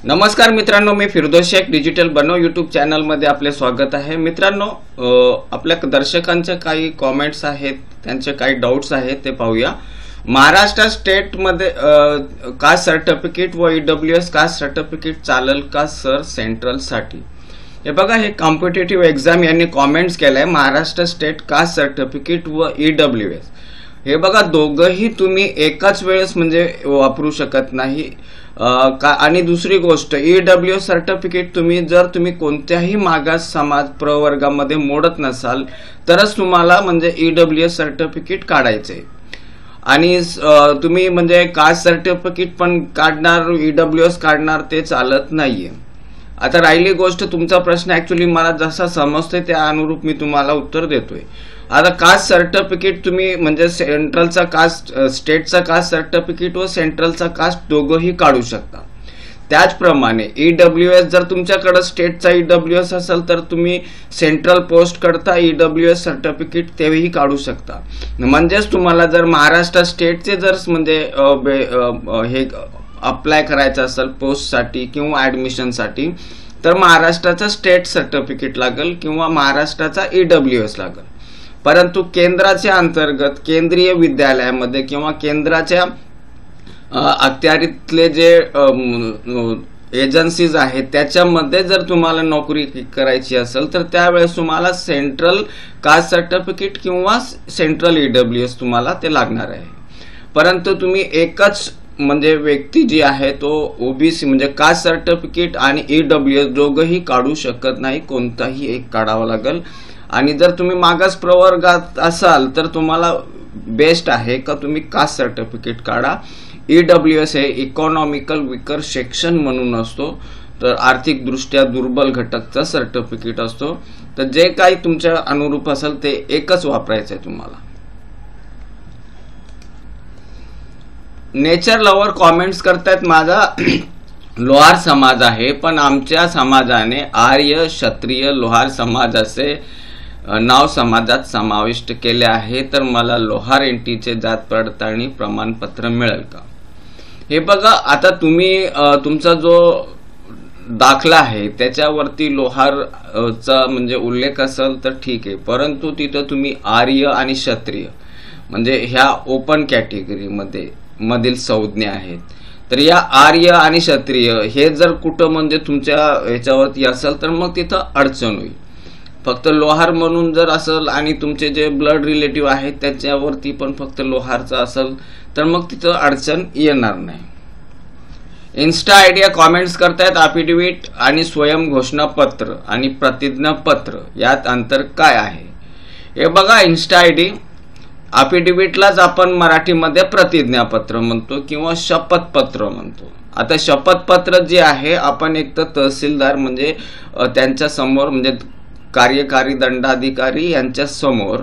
नमस्कार मित्रांनो, मी फिरदौस शेख डिजिटल बनव यूट्यूब चॅनलमध्ये आपले स्वागत आहे। मित्रांनो, आपल्या दर्शकांचे काही कमेंट्स आहेत, त्यांचे काही डाउट्स आहेत, ते पाहूया। महाराष्ट्र स्टेटमध्ये कास्ट सर्टिफिकेट व ईडब्ल्यूएस कास्ट सर्टिफिकेट चालेल का सर सेंट्रलसाठी? हे बघा, हे कॉम्पिटिटिव्ह एक्झाम यांनी कमेंट्स केलाय। महाराष्ट्र स्टेट कास्ट सर्टिफिकेट व ईडब्ल्यूएस हे बघा, दोघंही तुम्ही एकाच वेळेस म्हणजे वापरू शकत नाही। आणि दुसरी गोष्ट, ईडब्ल्यूएस सर्टिफिकेट जर तुम्ही कोणत्याही मागास समाज प्रवर्गामध्ये मोडत नसाल तरच तुम्हाला म्हणजे ईडब्ल्यूएस सर्टिफिकेट काढायचे। आणि तुम्ही म्हणजे कास्ट सर्टिफिकेट पण काढणार, ईडब्ल्यूएस काढणार, ते चालत नाहीये। आता राहिली गोष्ट, तुमचा प्रश्न ऍक्च्युअली मला जसा समजतोय त्या अनुरूप मी तुम्हाला उत्तर देतोय। आता कास्ट सर्टिफिकेट तुम्ही म्हणजे सेंट्रलचा कास्ट, स्टेटचा कास्ट सर्टिफिकेट व सेंट्रलचा कास्ट दोघंही काढू शकता। त्याचप्रमाणे ईडब्ल्यूएस जर तुमच्याकडे स्टेटचा ईडब्ल्यूएस असेल तर तुम्ही सेंट्रल पोस्ट करता ईडब्ल्यूएस सर्टिफिकेट तेही काढू शकता। म्हणजेच तुम्हाला जर महाराष्ट्र स्टेटचे जर म्हणजे हे अप्लाय करायचं असेल पोस्टसाठी किंवा ॲडमिशनसाठी तर महाराष्ट्राचा स्टेट सर्टिफिकेट लागेल किंवा महाराष्ट्राचा ईडब्ल्यूएस लागेल। परंतु केंद्राच्या अंतर्गत केंद्रीय विद्यालयामध्ये किंवा केंद्राच्या अखत्यारीतले जे एजन्सीज आहेत त्याच्यामध्ये जर तुम्हाला नोकरी करायची असेल तर त्यावेळेस तुम्हाला सेंट्रल कास्ट सर्टिफिकेट किंवा सेंट्रल ईडब्ल्यूएस तुम्हाला ते लागणार आहे। परंतु तुम्ही एकच म्हणजे व्यक्ती जी आहे तो ओबीसी म्हणजे कास्ट सर्टिफिकेट आणि ईडब्ल्यूएस दोघंही काढू शकत नाही, कोणताही एक काढावा लागेल। आणि जर तुम्ही मागास प्रवर्गात असाल तर तुम्हाला बेस्ट आहे का तुम्ही कास्ट सर्टिफिकेट काढा। ईडब्ल्यूएस हे इकॉनॉमिकल विकर सेक्शन म्हणून असतो, तर आर्थिक दृष्ट्या दुर्बल घटकचा सर्टिफिकेट असतो। तर जे काही तुमच्या अनुरूप असेल ते एकच वापरायचं आहे तुम्हाला। नेचर लवर कॉमेंट्स करतायत, माझा लोहार समाज आहे पण आमच्या समाजाने आर्य क्षत्रिय लोहार समाज असे नाव समाजात समाविष्ट केले आहे, तर मला लोहार एनटीचे जात पडताळणी प्रमाणपत्र मिळेल का? हे बघा, आता तुम्ही तुमचा जो दाखला आहे त्याच्यावरती लोहारचा म्हणजे उल्लेख असेल तर ठीक आहे, परंतु तिथं तुम्ही आर्य आणि क्षत्रिय म्हणजे ह्या ओपन कॅटेगरीमध्ये मधील संज्ञा आहेत। तर या आर्य आणि क्षत्रिय हे जर कुठं म्हणजे तुमच्या ह्याच्यावरती असेल तर मग तिथं अडचण होईल। फक्त लोहार म्हणून जर असेल आणि तुमचे जे ब्लड रिलेटिव्ह आहेत त्याच्यावरती पण फक्त लोहारचा असेल तर मग तिथं अडचण येणार नाही। इन्स्टा आयडिया कॉमेंट्स करतायत, अफिडेव्हिट आणि स्वयं घोषणापत्र आणि प्रतिज्ञापत्र यात अंतर काय आहे? हे बघा, इन्स्टा आयडी अफिडेव्हिटलाच आपण मराठीमध्ये प्रतिज्ञापत्र म्हणतो किंवा शपथपत्र म्हणतो। आता शपथपत्र जे आहे आपण एक तर तहसीलदार म्हणजे त्यांच्या समोर म्हणजे कार्यकारी दंडाधिकारी यांच्या समोर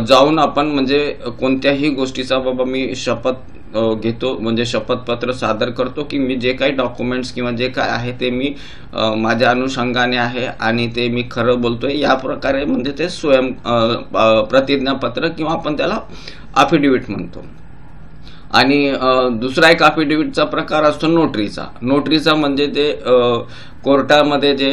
जाऊन आपण म्हणजे कोणत्याही गोष्टीचा बाबा मी शपथ घेतो म्हणजे शपथपत्र सादर करतो की मी जे काही डॉक्युमेंट्स किंवा जे काय आहे ते मी माझ्या अनुषंगाने आहे आणि ते मी खरं बोलतोय, या प्रकारे म्हणजे ते स्वयं प्रतिज्ञापत्र किंवा आपण त्याला अफिडेव्हिट म्हणतो। आणि दुसरा एक अफिडेव्हिटचा प्रकार असतो नोटरीचा। नोटरीचा म्हणजे ते कोर्टामध्ये जे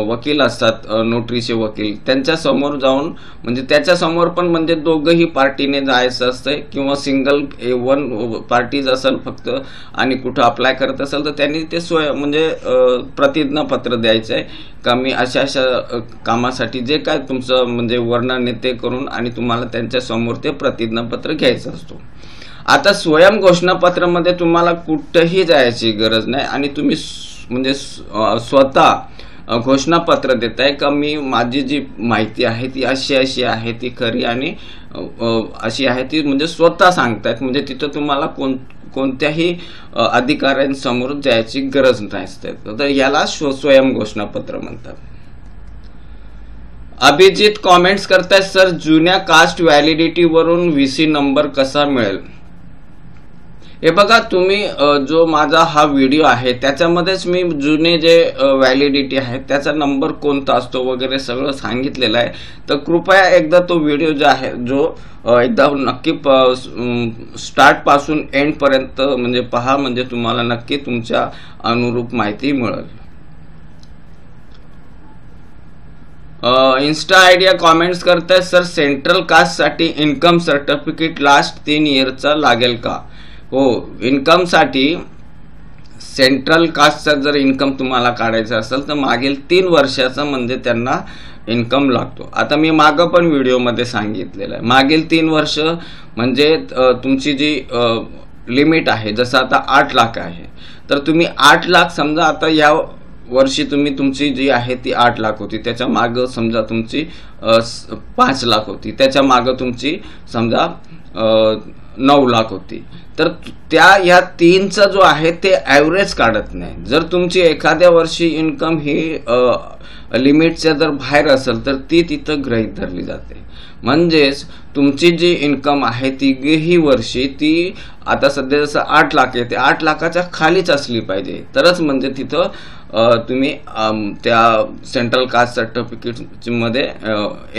वकील असतात, नोटरीचे वकील, त्यांच्या समोर जाऊन म्हणजे त्याच्या समोर पण म्हणजे दोघंही पार्टीने जायचं असतं किंवा सिंगल वन पार्टीज असेल फक्त आणि कुठं अप्लाय करत असेल तर त्यांनी ते म्हणजे प्रतिज्ञापत्र द्यायचं आहे का मी अशा अशा कामासाठी जे काय तुमचं म्हणजे वर्णन ते करून आणि तुम्हाला त्यांच्या समोर ते प्रतिज्ञापत्र घ्यायचं असतो। आता स्वयं घोषणापत्रामध्ये तुम्हाला कुठेही जायची गरज नाही आणि तुम्ही म्हणजे स्वतः घोषणापत्र देताय का मी माझी जी माहिती आहे ती अशी अशी आहे, ती खरी आणि अशी आहे ती म्हणजे स्वतः सांगतायत। म्हणजे तिथं तुम्हाला कोणत्याही अधिकाऱ्यांसमोर जायची गरज नसते, तर याला स्वयं घोषणापत्र म्हणतात। अभिजित कॉमेंट्स करतायत, सर जुन्या कास्ट व्हॅलिडिटी वरून व्हीसी नंबर कसा मिळेल? हे बघा तुम्ही जो माझा हा व्हिडिओ आहे त्याच्यामध्येच मी जुने जे व्हॅलिडिटी आहे त्याचा नंबर कोणता असतो वगैरे सगळं सांगितलेलं आहे. तर कृपया एकदा तो व्हिडिओ जो आहे जो एकदा नक्की स्टार्ट पासून एंड पर्यंत म्हणजे पहा, म्हणजे तुम्हाला नक्की तुमच्या अनुरूप माहिती मिळेल. इन्स्टा आयडिया कॉमेंट्स करतायत, सर सेंट्रल कास्ट साठी इन्कम सर्टिफिकेट लास्ट 3 इयरचा लागेल का? हो, इन्कम साठी सेंट्रल कास्टचा जर इन्कम तुम्हाला काढायचा असेल तर मागील 3 वर्षाचा म्हणजे त्यांना इन्कम लागतो. आता मी मागं पण व्हिडिओमध्ये सांगितलेलं आहे, मागील 3 वर्ष म्हणजे तुमची जी लिमिट आहे, जसं आता 8 लाख आहे तर तुम्ही 8 लाख समजा, आता या वर्षी तुम्ही तुमची जी आहे ती 8 लाख होती, त्याच्या मागं समजा तुमची 5 लाख होती, त्याच्या मागं तुमची समजा 9 लाख होती. तर त्या ह्या 3चा जो आहे ते ॲव्हरेज काढत नाही. जर तुमची एखाद्या वर्षी इन्कम ही लिमिटच्या जर बाहेर असेल तर ती तिथं गृहीत धरली जाते. म्हणजेच तुमची जी इन्कम आहे तिघेही वर्षी ती आता सध्या जसं 8 लाख आहे ते 8 लाखाच्या खालीच असली पाहिजे, तरच म्हणजे तिथं तुम्ही त्या सेंट्रल कास्ट सर्टिफिकेटमध्ये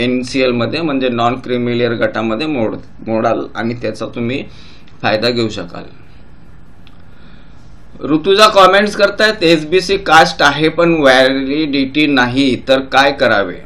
NCL मध्ये म्हणजे नॉन क्रिमिलियर गटामध्ये मोडाल आणि त्याचा तुम्ही फायदा घेऊ शकाल. ऋतुजा कॉमेंट्स करतायत, SBC कास्ट आहे पण व्हॅलिडिटी नाही तर काय करावे?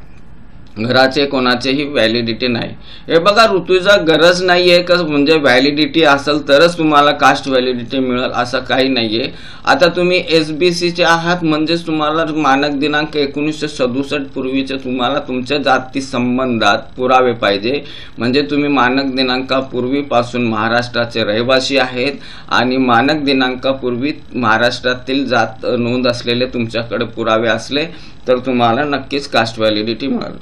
घराचे कोणाचेही व्हॅलिडिटी नाही. हे बघा ऋतुजा, गरज नाही आहे का म्हणजे व्हॅलिडिटी असेल तरच तुम्हाला कास्ट व्हॅलिडिटी मिळेल असं काही नाही आहे. आता तुम्ही SBCचे आहात म्हणजेच तुम्हाला मानक दिनांक 1967 पूर्वीचे तुम्हाला तुमच्या जाती संबंधात पुरावे पाहिजे. म्हणजे तुम्ही मानक दिनांकापूर्वीपासून महाराष्ट्राचे रहिवासी आहेत आणि मानक दिनांकापूर्वी महाराष्ट्रातील जात नोंद असलेले तुमच्याकडे पुरावे असले तर तुम्हाला नक्कीच कास्ट व्हॅलिडिटी मिळेल.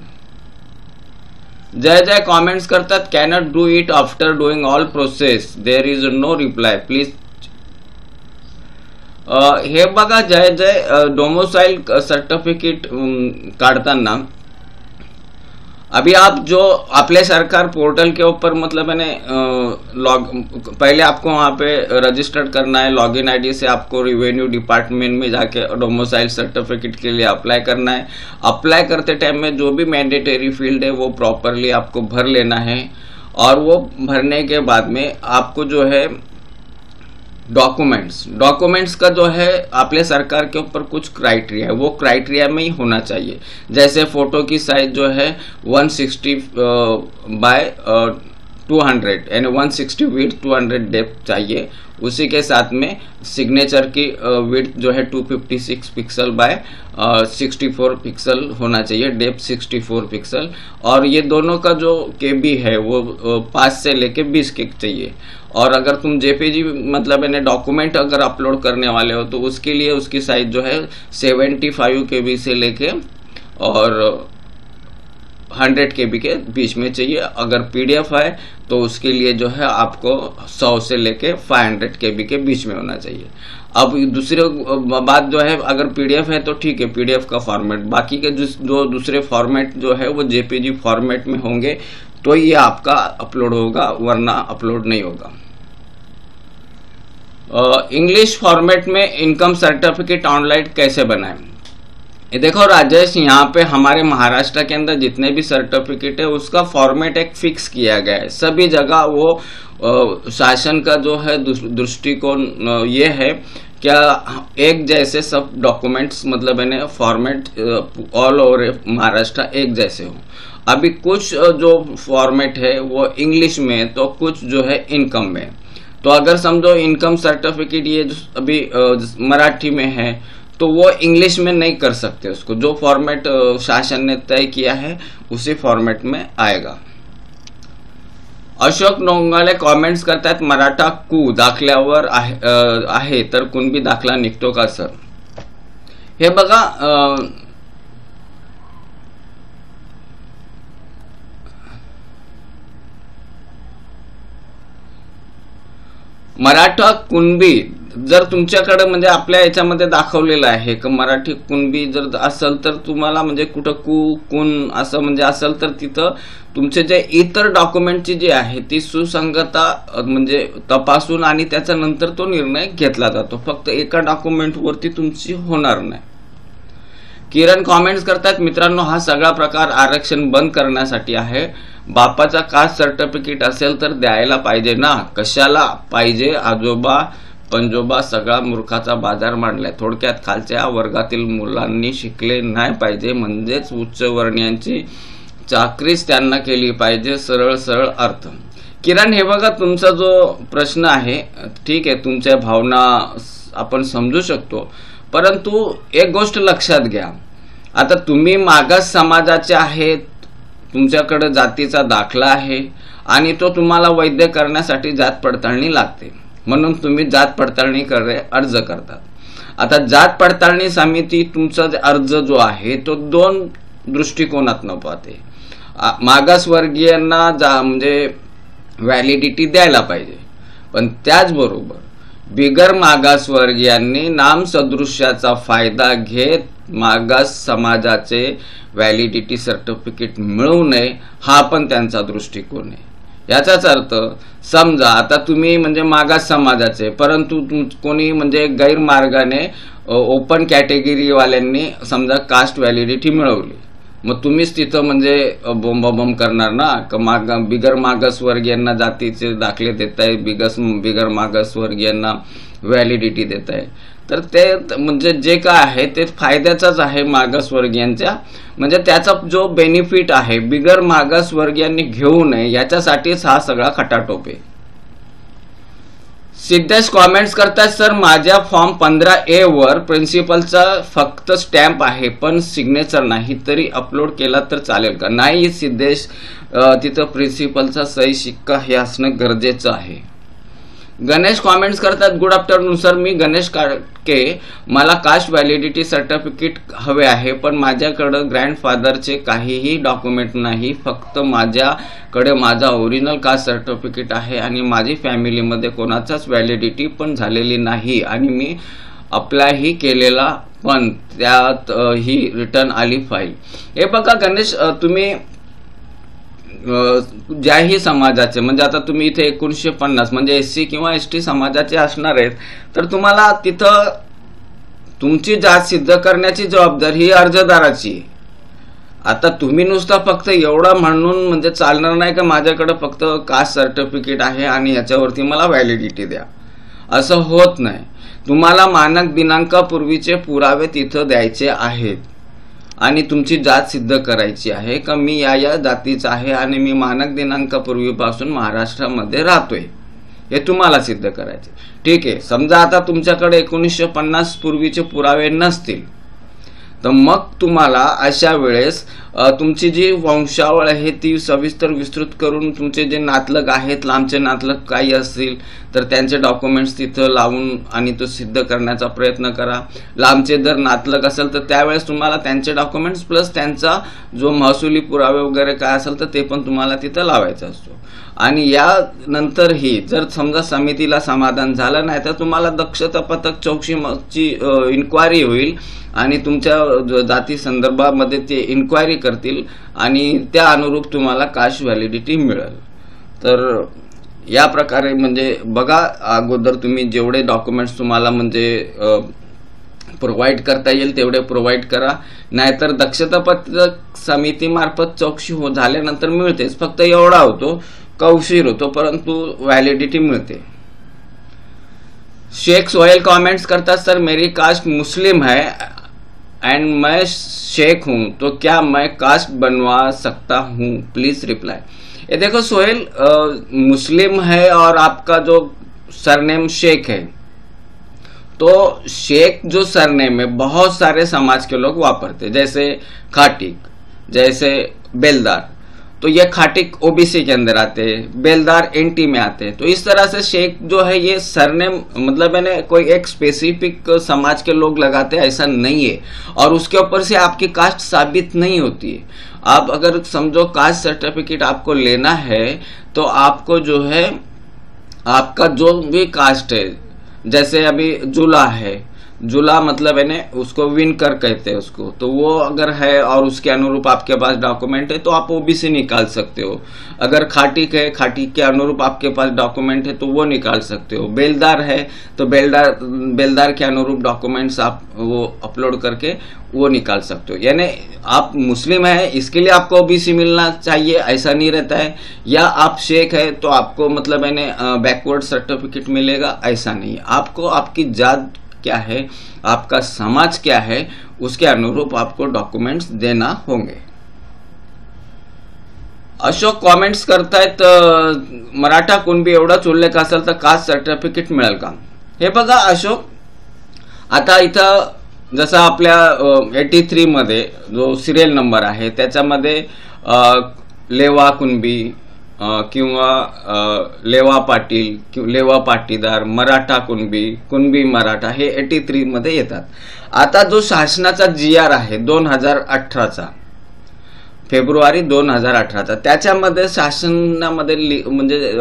जय जय कॉमेंट्स करतात, cannot do it after doing all process, there is no reply please. हे बघा जय जय, डोमोसाइल सर्टिफिकेट काढताना अभी आप जो अपने सरकार पोर्टल के ऊपर मतलब मैंने पहले आपको वहाँ पे रजिस्टर्ड करना है, लॉगिन आईडी से आपको रिवेन्यू डिपार्टमेंट में जाके डोमिसाइल सर्टिफिकेट के लिए अप्लाई करना है. अप्लाई करते टाइम में जो भी मैंडेटरी फील्ड है वो प्रॉपरली आपको भर लेना है और वो भरने के बाद में आपको जो है डॉक्यूमेंट्स का जो है अपने सरकार के ऊपर कुछ क्राइटेरिया है, वो क्राइटेरिया में ही होना चाहिए. जैसे फोटो की साइज जो है 160 बाय 200 यानी 160 विड्थ 200 डेप्थ चाहिए. उसी के साथ में सिग्नेचर की विड्थ जो है 256 पिक्सल बाय 64 पिक्सल होना चाहिए, डेप्थ 64 पिक्सल. और ये दोनों का जो KB है वो 5 से लेके 20 के चाहिए. और अगर तुम JPG मतलब यानी डॉक्यूमेंट अगर अपलोड करने वाले हो तो उसके लिए उसकी साइज जो है 75 KB से लेके और 100 KB के बीच में चाहिए. अगर PDF है तो उसके लिए जो है आपको 100 से लेके 500 KB के बीच में होना चाहिए. अब दूसरे बात जो है, अगर PDF है तो ठीक है, PDF का फॉर्मेट. बाकी के जो दूसरे फॉर्मेट जो है वो JPG फॉर्मेट में होंगे तो ये आपका अपलोड होगा, वरना अपलोड नहीं होगा. इंग्लिश फॉर्मेट में इनकम सर्टिफिकेट ऑनलाइन कैसे बनाएं? ये देखो राजेश, यहाँ पे हमारे महाराष्ट्र के अंदर जितने भी सर्टिफिकेट है उसका फॉर्मेट एक फिक्स किया गया है. सभी जगह वो शासन का जो है दृष्टिकोण ये है क्या एक जैसे सब डॉक्यूमेंट्स मतलब यानी फॉर्मेट ऑल ओवर महाराष्ट्र एक जैसे हो. अभी कुछ जो फॉर्मेट है वो इंग्लिश में तो कुछ जो है इनकम में. तो अगर समझो इनकम सर्टिफिकेट ये अभी मराठी में है तो वो इंग्लिश में नहीं कर सकते उसको. जो फॉर्मेट शासन ने तय किया है उसी फॉर्मेट में आएगा. अशोक नोंगाले कॉमेंट्स करतात, मराठा कू दाखल्यावर आहे तर कुणबी दाखला निघतो का सर? हे बघा, मराठा कुणबी जर तुमच्याकडे म्हणजे आपल्या याच्यामध्ये दाखवलेलं आहे की मराठी कुणबी जर असेल तर तुम्हाला म्हणजे कुठं कुण असं म्हणजे असेल तर तिथं तुमचे जे इतर डॉक्युमेंटची जी आहे ती सुसंगता म्हणजे तपासून आणि त्याच्यानंतर तो निर्णय घेतला जातो. फक्त एका डॉक्युमेंटवरती तुमची होणार नाही. किरण कॉमेंट्स करतात, मित्रांनो हा सगळा प्रकार आरक्षण बंद करण्यासाठी आहे. बापाचा कास्ट सर्टिफिकेट असेल तर द्यायला पाहिजे ना, कशाला पाहिजे? आजोबा पंजोबा सगळा मूर्खाचा बाजार मांडलाय. थोडक्यात खालच्या वर्गातील मुलांनी शिकले नाही पाहिजे, म्हणजेच उच्चवर्णीयांची चाकरीच त्यांना केली पाहिजे. सरळ सरळ अर्थ. किरण हे बघा, तुमचा जो प्रश्न आहे ठीक आहे, तुमच्या भावना आपण समजू शकतो, परंतु एक गोष्ट लक्षात घ्या. आता तुम्ही मागास समाजाचे आहेत, तुमच्याकडे जातीचा दाखला आहे आणि तो तुम्हाला वैध करण्यासाठी जात पडताळणी लागते, म्हणून तुम्ही जात पडताळणी अर्ज करतात. आता जात पडताळणी समिती तुमचा अर्ज जो आहे तो दोन दृष्टिकोनातून पाहते. मागासवर्गीयांना म्हणजे व्हॅलिडिटी द्यायला पाहिजे, पण त्याचबरोबर बिगर मागासवर्गीयांनी नामसदृश्याचा फायदा घेत मागास समाजाचे व्हॅलिडिटी सर्टिफिकेट मिळवू नये, हा पण त्यांचा दृष्टिकोन आहे. याचाच अर्थ समजा आता तुम्ही म्हणजे मागास समाजाचे, परंतु कोणी म्हणजे गैरमार्गाने ओपन कॅटेगरीवाल्यांनी समजा कास्ट व्हॅलिडिटी मिळवली, मग तुम्हीच तिथं म्हणजे बोंबाबोंब करणार ना, बिगर मागासवर्गीयांना जातीचे दाखले देताय, बिगर मागासवर्गीयांना व्हॅलिडिटी देताय. तर ते म्हणजे जे काय आहे ते फायद्याचाच आहे मागासवर्गीयांच्या, म्हणजे त्याचा जो बेनिफिट आहे बिगर मागासवर्गीयांनी घेऊ नये याच्यासाठीच हा सगळा खटाटोप आहे. सिद्धेश कॉमेंट्स करतात, सर माझ्या फॉर्म 15A वर प्रिन्सिपलचा फक्त स्टॅम्प आहे पण सिग्नेचर नाही, तरी अपलोड केला तर चालेल का? नाही सिद्धेश, तिथं प्रिन्सिपलचा सही शिक्का हे असणं गरजेचं आहे. गणेश कॉमेंट्स करतात, गुड आफ्टरनून सर, मी गणेश काटके, मला कास्ट व्हॅलिडिटी सर्टिफिकेट हवे आहे, पण माझ्याकडे ग्रँडफादरचे काहीही डॉक्युमेंट नाही, फक्त माझ्याकडे माझा ओरिजिनल कास्ट सर्टिफिकेट आहे आणि माझी फॅमिलीमध्ये कोणाचाच व्हॅलिडिटी पण झालेली नाही आणि मी अप्लायही केलेला पण त्यात ही रिटर्न आली फाईल. हे बघा गणेश, तुम्ही ज्याही समाजाचे म्हणजे आता तुम्ही इथे 1950 म्हणजे SC किंवा ST समाजाचे असणार आहेत, तर तुम्हाला तिथं तुमची जात सिद्ध करण्याची जबाबदारी ही अर्जदाराची आहे. आता तुम्ही नुसता फक्त एवढा म्हणून म्हणजे चालणार नाही का माझ्याकडे फक्त कास्ट सर्टिफिकेट आहे आणि याच्यावरती मला व्हॅलिडिटी द्या, असं होत नाही. तुम्हाला मानक दिनांकापूर्वीचे पुरावे तिथं द्यायचे आहेत आणि तुमची जात सिद्ध करायची आहे का मी या जातीचा आहे आणि मी मानक दिनांकापूर्वीपासून महाराष्ट्रामध्ये राहतोय, हे तुम्हाला सिद्ध करायचे. ठीक आहे, समजा आता तुमच्याकडे 1950 पूर्वीचे पुरावे नसतील, तर मग तुम्हाला अशा वेळेस तुमची जी वंशावळ आहे ती सविस्तर विस्तृत करून तुमचे जे नातलग आहेत, लांबचे नातलग काही असतील तर त्यांचे डॉक्युमेंट्स तिथं लावून आणि तो सिद्ध करण्याचा प्रयत्न करा. लांबचे जर नातलग असेल तर त्यावेळेस तुम्हाला त्यांचे डॉक्युमेंट्स प्लस त्यांचा जो महसुली पुरावे वगैरे काय असेल तर ते पण तुम्हाला तिथं लावायचा असतो. आणि यानंतरही जर समजा समितीला समाधान झालं नाही तर तुम्हाला दक्षता पथक चौकशीची इन्क्वायरी होईल आणि तुमच्या जाती संदर्भामध्ये ते इन्क्वायरी करतील आणि त्या अनुरूप तुम्हाला कास्ट व्हॅलिडिटी मिळेल. तर या प्रकारे म्हणजे बघा, अगोदर तुम्ही जेवढे डॉक्युमेंट्स तुम्हाला म्हणजे प्रोव्हाइड करता येईल तेवढे प्रोव्हाइड करा, नाहीतर दक्षता पथक समितीमार्फत चौकशी झाल्यानंतर मिळतेच, फक्त एवढा होतो का उशीर होतो परंतु व्हॅलिडिटी मिळते. शेख सोहेल कमेंट्स करता, सर मेरी कास्ट मुस्लिम है एंड मैं शेख हूं, तो क्या मैं कास्ट बनवा सकता हूं? Please reply. ये देखो सोहेल, मुस्लिम है और आपका जो सरनेम शेख है, तो शेख जो सरनेम है बहुत सारे समाज के लोग वापरते, जैसे खाटिक, जैसे बेलदार, तो ये खाटिक ओबीसी के अंदर आते हैं, बेलदार एनटी में आते हैं. तो इस तरह से शेख जो है ये सरनेम मतलब मैंने कोई एक स्पेसिफिक समाज के लोग लगाते हैं ऐसा नहीं है, और उसके ऊपर से आपकी कास्ट साबित नहीं होती है. आप अगर समझो कास्ट सर्टिफिकेट आपको लेना है तो आपको जो है आपका जो भी कास्ट है, जैसे अभी जुला है, जुला मतलब है ना, उसको विनकर कहते हैं उसको, तो वो अगर है और उसके अनुरूप आपके पास डॉक्यूमेंट है तो आप ओबीसी निकाल सकते हो। अगर खाटिक है, खाटिक के अनुरूप आपके पास डॉक्यूमेंट है तो वो निकाल सकते हो। बेलदार है तो बेलदार के अनुरूप डॉक्यूमेंट्स आप वो अपलोड करके वो निकाल सकते हो। यानी आप मुस्लिम है इसके लिए आपको ओबीसी मिलना चाहिए ऐसा नहीं रहता है, या आप शेख है तो आपको मतलब है ना बैकवर्ड सर्टिफिकेट मिलेगा, ऐसा नहीं। आपको आपकी जात क्या है, आपका समाज क्या है, उसके अनुरूप आपको डॉक्यूमेंट्स देना होंगे। अशोक कॉमेंट्स करतायत, मराठा कुणबी एवढाच उल्लेख असेल तर कास्ट सर्टिफिकेट मिळेल का? हे बघा अशोक, आता इथं जसं आपल्या 83 मध्ये जो सिरियल नंबर आहे त्याच्यामध्ये लेवा कुणबी किंवा लेवा पाटील किंवा लेवा पाटीदार, मराठा कुणबी, कुणबी मराठा हे 83 मध्ये येतात। आता जो शासनाचा GR आहे 2018चा, फेब्रुवारी 2018चा, त्याच्यामध्ये शासनामध्ये म्हणजे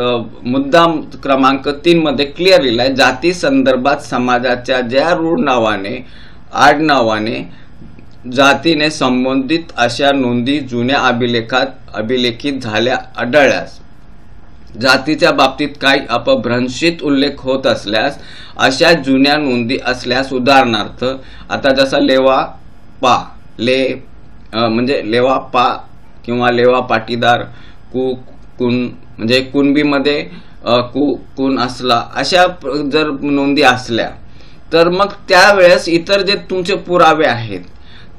मुद्दा क्रमांक 3 मध्ये क्लिअर लिहिलाय, जाती संदर्भात समाजाच्या ज्या रूढ नावाने आडनावाने जातीने संबंधित अशा नोंदी जुन्या अभिलेखित झाल्या आढळल्यास, जातीच्या बाबतीत काही अपभ्रंशित उल्लेख होत असल्यास, अशा जुन्या नोंदी असल्यास, उदाहरणार्थ आता जसा लेवा पा म्हणजे लेवा पा किंवा लेवा पाटीदार, कुण म्हणजे कुणबीमध्ये कुण असला, अशा जर नोंदी असल्या तर मग त्यावेळेस इतर जे तुमचे पुरावे आहेत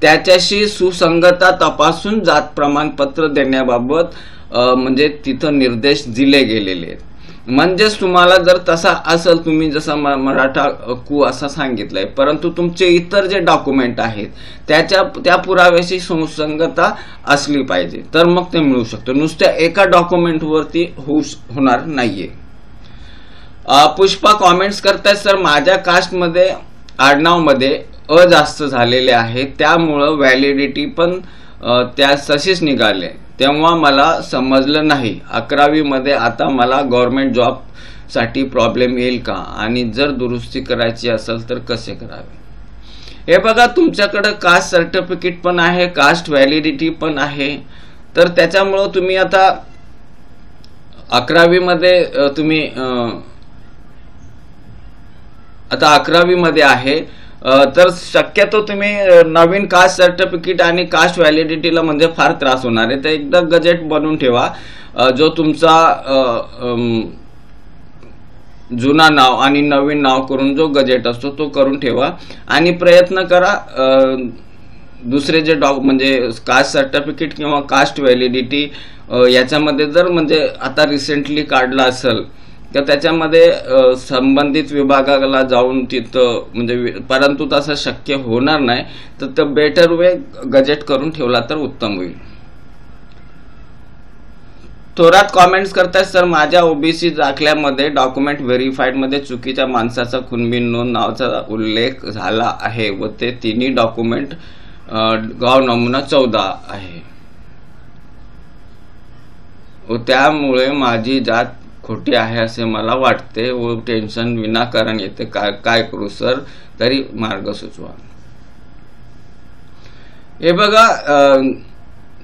त्याच्याशी सुसंगतता तपासून जात प्रमाणपत्र देण्याबाबत म्हणजे तिथं निर्देश दिले गेलेले आहेत। म्हणजेच तुम्हाला जर तसा असेल, तुम्ही जसा मराठा कु असा सांगितलंय, परंतु तुमचे इतर जे डॉक्युमेंट आहेत त्या पुराव्याशी सुसंगतता असली पाहिजे तर मग ते मिळू शकतं, नुसत्या एका डॉक्युमेंटवरती होणार नाहीये। पुष्पा कॉमेंट्स करतायत, सर माझ्या कास्टमध्ये आडनावमध्ये जास्त झालेले आहे, त्यामुळे व्हॅलिडिटी पण त्या तशीच निघाले, तेव्हा मला समजलं नाही 11वी मध्ये, आता मला गव्हर्नमेंट जॉब साठी प्रॉब्लेम येईल का, आणि जर दुरुस्ती करायची असेल तर कसे करावे? हे बघा, तुमच्याकडे कास्ट सर्टिफिकेट पण आहे, कास्ट व्हॅलिडिटी पण आहे, तर त्याच्यामुळे तुम्ही आता 11वी मध्ये तुम्ही आता 11वी मध्ये आहे तर शक्यतो तुम्ही नवीन कास्ट सर्टिफिकेट आणि कास्ट व्हॅलिडिटीला म्हणजे फार त्रास होणार आहे, तर एकदा गजेट बनवून ठेवा, जो तुमचा जुना नाव आणि नवीन नाव करून जो गजेट असतो तो करून ठेवा, आणि प्रयत्न करा दुसरे जे म्हणजे कास्ट सर्टिफिकेट किंवा कास्ट व्हॅलिडिटी याच्यामध्ये जर म्हणजे आता रिसेंटली काढला असेल तर त्याच्यामध्ये संबंधित विभागाला जाऊन तिथं म्हणजे, परंतु तसं शक्य होणार नाही तर बेटर वे गजेट करून ठेवला तर उत्तम होईल। थोरात कॉमेंट्स करतात, सर माझ्या ओबीसी दाखल्यामध्ये डॉक्युमेंट व्हेरीफाईड मध्ये चुकीच्या माणसाचा कुणबी नोंद नावाचा उल्लेख झाला आहे व ते तिन्ही डॉक्युमेंट गाव नमुना 14 आहे व त्यामुळे माझी जात खोटी आहे असे मला वाटते व टेन्शन विनाकारण येते, काय करू सर, तरी मार्ग सुचवा। हे बघा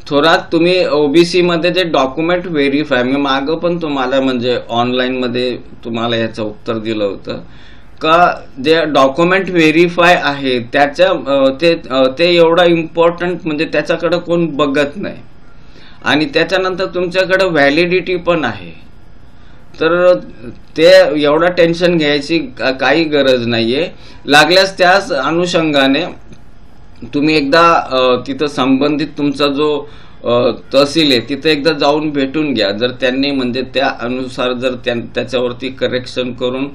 थोरात, तुम्ही ओबीसी मध्ये जे डॉक्युमेंट व्हेरीफाय, मी मागं पण तुम्हाला म्हणजे ऑनलाईन मध्ये तुम्हाला याचं उत्तर दिलं होतं का, जे डॉक्युमेंट व्हेरीफाय आहे त्याच्या ते एवढा इम्पॉर्टंट म्हणजे त्याच्याकडे कोण बघत नाही, आणि त्याच्यानंतर तुमच्याकडे व्हॅलिडिटी पण आहे, तर ते एवढा टेन्शन घ्यायची काही गरज नाहीये। लागल्यास त्याच अनुषंगाने तुम्ही एकदा तिथं संबंधित तुमचा जो तहसील आहे तिथे एकदा जाऊन भेटून घ्या, जर त्यांनी म्हणजे त्या अनुसार जर त्याच्यावरती करेक्शन करून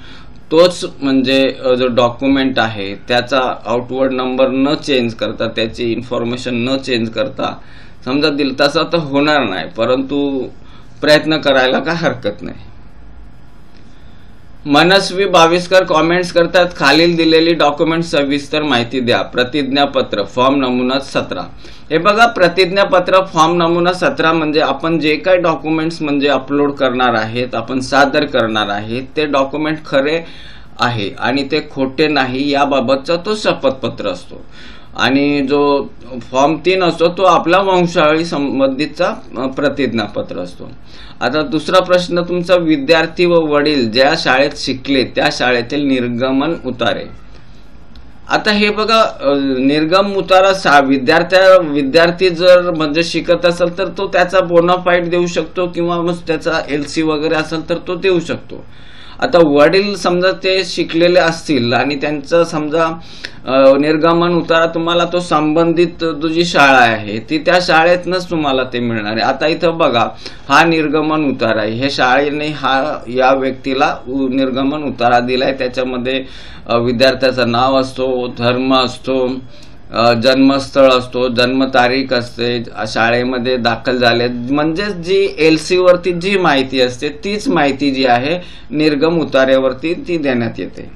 तोच म्हणजे जो डॉक्युमेंट आहे त्याचा आउटवर्ड नंबर न चेंज करता, त्याची इन्फॉर्मेशन न चेंज करता समजा दिल, तसं तर होणार नाही, परंतु प्रयत्न करायला काय हरकत नाही। मनस्वी बाविस्कर कॉमेंट्स करतात, खालील दिलेली डॉक्युमेंट सविस्तर माहिती द्या. प्रतिज्ञापत्र फॉर्म नमुना 17. हे बघा, प्रतिज्ञापत्र फॉर्म नमुना 17 म्हणजे आपण जे काही डॉक्युमेंट्स म्हणजे अपलोड करणार आहेत, आपण सादर करणार आहेत, ते डॉक्युमेंट खरे आहे आणि ते खोटे नाही याबाबतचा तो शपथपत्र असतो. आणि जो फॉर्म 3 असतो तो आपला वंशावळी संबंधितचा प्रतिज्ञापत्र असतो. आता दुसरा प्रश्न तुमचा, विद्यार्थी व वडील ज्या शाळेत शिकले त्या शाळेतील निर्गमन उतारे. आता हे बघा, निर्गम उतारा विद्यार्थी जर म्हणजे शिकत असेल तर तो त्याचा बोनाफाईड देऊ शकतो किंवा मग त्याचा LC वगैरे असेल तर तो देऊ शकतो. आता वडील समजा ते शिकलेले असतील आणि त्यांचं समजा निर्गमन उतारा तुम्हाला तो संबंधित जी शाळा आहे ती त्या शाळेतनंच तुम्हाला ते मिळणार आहे. आता इथं बघा, हा निर्गमन उतारा आहे, हे शाळेने या व्यक्तीला निर्गमन उतारा दिलाय. त्याच्यामध्ये विद्यार्थ्याचं नाव असतो, धर्म असतो, जन्मस्थळ असतो, जन्मतारीख असते, शाळेमध्ये दाखल झाले, म्हणजे जी LC वरती जी माहिती असते तीच माहिती जी आहे निर्गम उतार्यावरती ती देण्यात येते.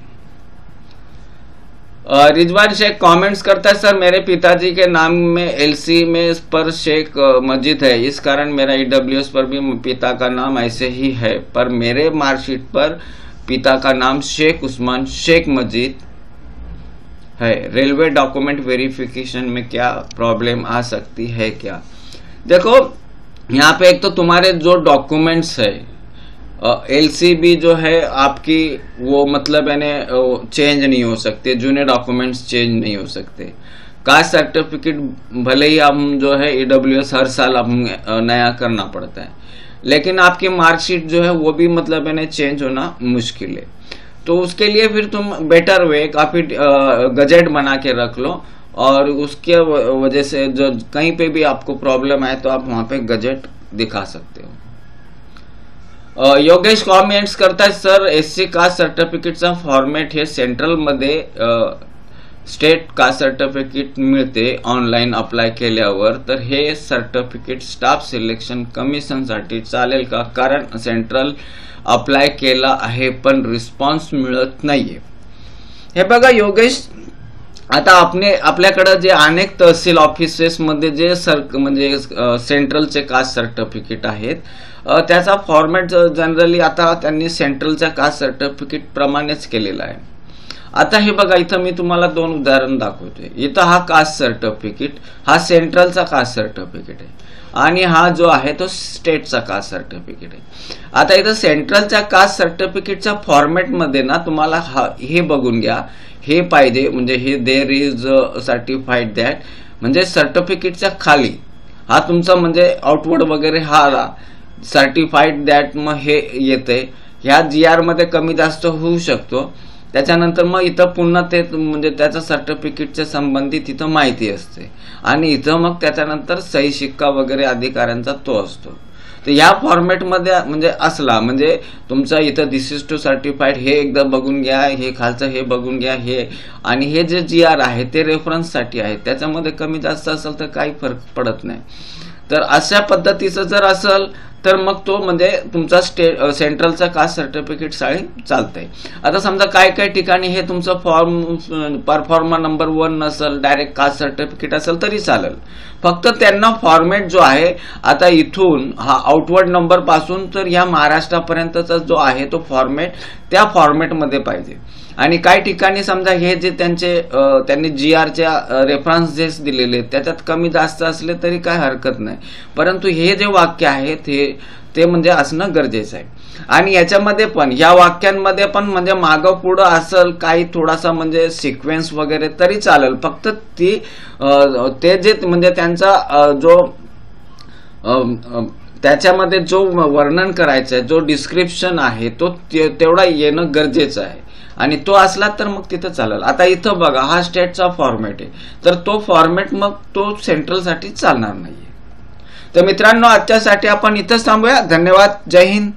रिजवान शेख कमेंट्स करता है, सर मेरे पिताजी के नाम में LC में पर शेख मस्जिद है, इस कारण मेरा EWS पर भी पिता का नाम ऐसे ही है, पर मेरे मार्कशीट पर पिता का नाम शेख उस्मान शेख मस्जिद है. रेलवे डॉक्यूमेंट वेरिफिकेशन में क्या प्रॉब्लम आ सकती है क्या? देखो, यहाँ पे एक तो तुम्हारे जो डॉक्यूमेंट्स है, LC भी जो है आपकी वो मतलब यानी चेंज नहीं हो सकते, जूने डॉक्यूमेंट्स चेंज नहीं हो सकते. कास्ट सर्टिफिकेट भले ही हम जो है EWS हर साल हम नया करना पड़ता है, लेकिन आपकी मार्कशीट जो है वो भी मतलब यानी चेंज होना मुश्किल है. तो उसके लिए फिर तुम बेटर वे काफी गजेट बना के रख लो, और उसके वजह से जो कहीं पे भी आपको प्रॉब्लम आए तो आप वहां पे गजेट दिखा सकते हो. योगेश कॉमेंट्स करता है, सर SC कास्ट सर्टिफिकेटचा फॉर्मॅट हे सेंट्रल मध्ये स्टेट कास्ट सर्टिफिकेट मिळते ऑनलाईन अप्लाय केल्यावर, तर हे सर्टिफिकेट स्टाफ सिलेक्शन कमिशन साठी चालेल का? कारण सेंट्रल अप्लाय केला आहे पण रिस्पॉन्स मिळत नाहीये. हे बघा योगेश, आता आपल्याकडे जे अनेक तहसील ऑफिसेस मध्ये जे म्हणजे सेंट्रलचे कास्ट सर्टिफिकेट आहेत, त्याचा फॉर्मॅट जनरली आता त्यांनी सेंट्रलच्या कास्ट सर्टिफिकेट प्रमाणेच केलेला आहे. आता हे बघा, इथं मी तुम्हाला 2 उदाहरण दाखवतोय. इथं हा कास्ट सर्टिफिकेट हा सेंट्रलचा कास्ट सर्टिफिकेट आहे आणि हा जो आहे तो स्टेटचा कास्ट सर्टिफिकेट आहे. आता इथं सेंट्रलच्या कास्ट सर्टिफिकेटच्या फॉर्मॅट मध्ये ना तुम्हाला हे बघून घ्या, हे पाहिजे म्हणजे हे देअर इज सर्टिफाईड दॅट, म्हणजे सर्टिफिकेटच्या खाली हा तुमचा म्हणजे आउटवर्ड वगैरे हा आला सर्टिफाईड दॅट, मग हे येते. ह्या GR मध्ये कमी जास्त होऊ शकतो. त्याच्यानंतर मग इथं पुन्हा ते म्हणजे त्याच्या सर्टिफिकेटच्या संबंधित इथं माहिती असते आणि इथं मग त्याच्यानंतर सही शिक्का वगैरे अधिकाऱ्यांचा तो असतो. तर या फॉर्मॅट मध्ये म्हणजे असला म्हणजे तुमचा इथं दिस इज टू सर्टिफाईड हे एकदा बघून घ्या, हे खालचं हे बघून घ्या, हे आणि हे जे GR आहे ते रेफरन्स साठी आहे, त्याच्यामध्ये कमी जास्त असेल तर काही फरक पडत नाही. तर अशा पद्धतीचं जर असेल तर मग तो म्हणजे तुमचा सेंट्रलचा कास्ट सर्टिफिकेट शाळे चालतंय. आता समजा काय ठिकाणी हे तुमचं फॉर्म परफॉर्मा नंबर 1 नसेल, डायरेक्ट कास्ट सर्टिफिकेट असेल तरी चालेल. फक्त त्यांना फॉर्मॅट जो आहे आता इथून हा आउटवर्ड नंबर पासून तर या महाराष्ट्रापर्यंतचा जो आहे तो फॉर्मॅट त्या फॉर्मॅटमध्ये पाहिजे. आणि काही ठिकाणी समजा हे जे त्यांनी GRच्या रेफरन्स जे दिलेले त्याच्यात कमी जास्त असले तरी काय हरकत नाही, परंतु हे जे वाक्य आहे ते म्हणजे असणं गरजेचं आहे. आणि याच्यामध्ये पण या वाक्यांमध्ये पण म्हणजे मागं पुढं असेल काही थोडासा म्हणजे सिक्वेन्स वगैरे तरी चालेल, फक्त ते जे म्हणजे त्यांचा जो त्याच्यामध्ये जो वर्णन करायचं आहे, जो डिस्क्रिप्शन आहे तो तेवढा येणं गरजेचं आहे आणि तो असला तर मग तिथं चालेल. आता इथं बघा हा स्टेटचा फॉर्मॅट आहे, तर तो फॉर्मॅट मग तो सेंट्रल साठी चालणार नाहीये. तर मित्रांनो, आजच्यासाठी आपण इथंच थांबूया. धन्यवाद. जय हिंद.